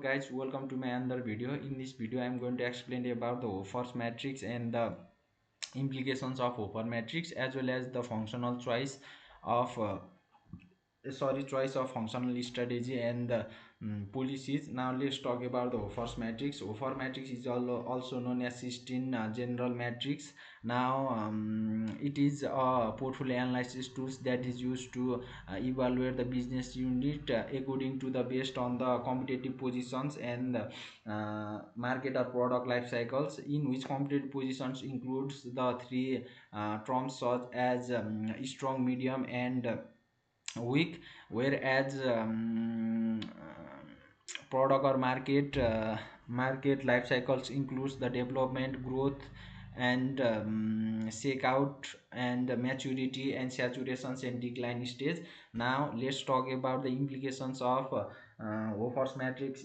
Guys, welcome to my another video. In this video I'm going to explain about the Hoffer's matrix and the implications of Hoffer matrix, as well as the functional choice of choice of functional strategy and the policies. Now let's talk about the Hoffer's matrix. Hoffer matrix is also known as System general matrix. Now it is a portfolio analysis tools that is used to evaluate the business unit according to the based on the competitive positions and market or product life cycles, in which competitive positions includes the three terms such as strong, medium, and weak. Whereas product or market life cycles includes the development, growth, and shake out, and maturity and saturations and decline stage. Now let's talk about the implications of Hoffer's matrix.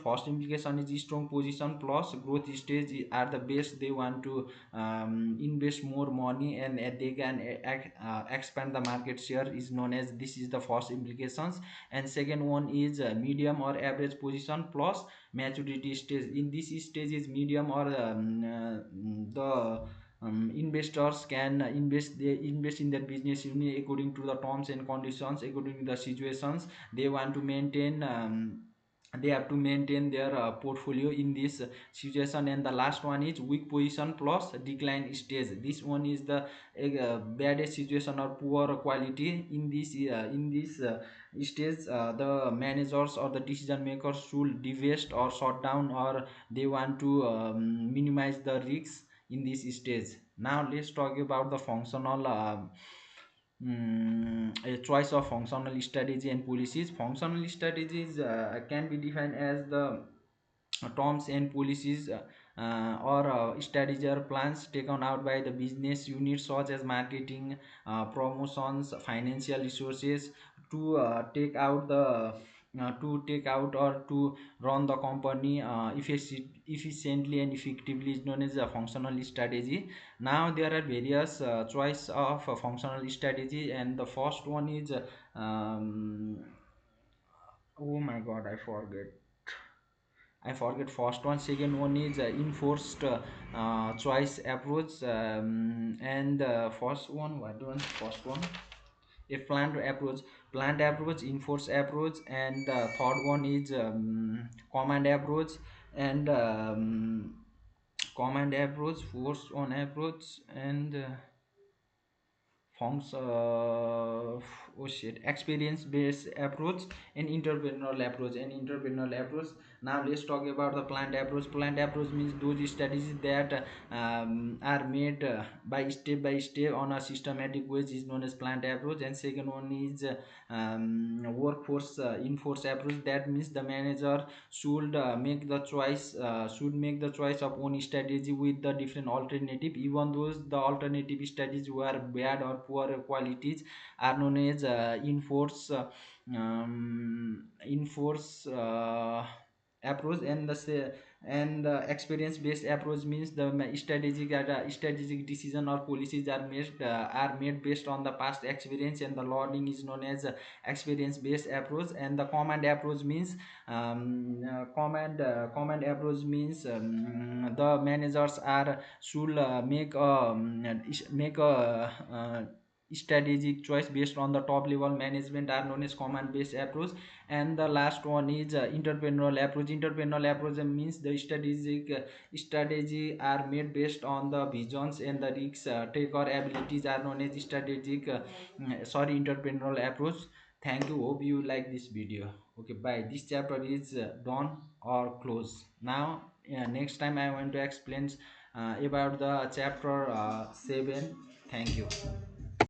First implication is strong position plus growth stage are the best. They want to invest more money, and they can expand the market share, is known as, this is the first implications. And second one is medium or average position plus maturity stage. In this stage is medium, or the investors can invest in their business unit according to the terms and conditions, according to the situations. They want to maintain they have to maintain their portfolio in this situation. And the last one is weak position plus decline stage. This one is the baddest situation or poor quality. In this stage, the managers or the decision makers should divest or shut down, or they want to minimize the risks in this stage. Now let's talk about the functional a choice of functional strategy and policies. Functional strategies can be defined as the terms and policies or strategy or plans taken out by the business units, such as marketing, promotions, financial resources, to take out or to run the company efficiently and effectively, is known as a functional strategy. Now there are various choice of functional strategy, and the first one is oh my god, I forget first one. Second one is enforced choice approach, and first one, what was first one? A planned approach, enforced approach, and third one is command approach, and command approach, force on approach, and forms oh shit, experience based approach, and entrepreneurial approach. Now let's talk about the planned approach means those strategies that are made by step on a systematic way, is known as planned approach. And second one is workforce enforce approach. That means the manager should make the choice of own strategy with the different alternative, even those the alternative strategies were bad or poor qualities, are known as enforce approach. And experience based approach means the strategic decision or policies are made based on the past experience, and the learning, is known as experience based approach. And the command approach means the managers are should make a strategic choice based on the top level management, are known as command based approach. And the last one is entrepreneurial approach means the strategy are made based on the visions and the risk taker abilities, are known as entrepreneurial approach. Thank you, hope you like this video. Okay, bye. This chapter is done or closed. Now next time I want to explain about the chapter 7. Thank you.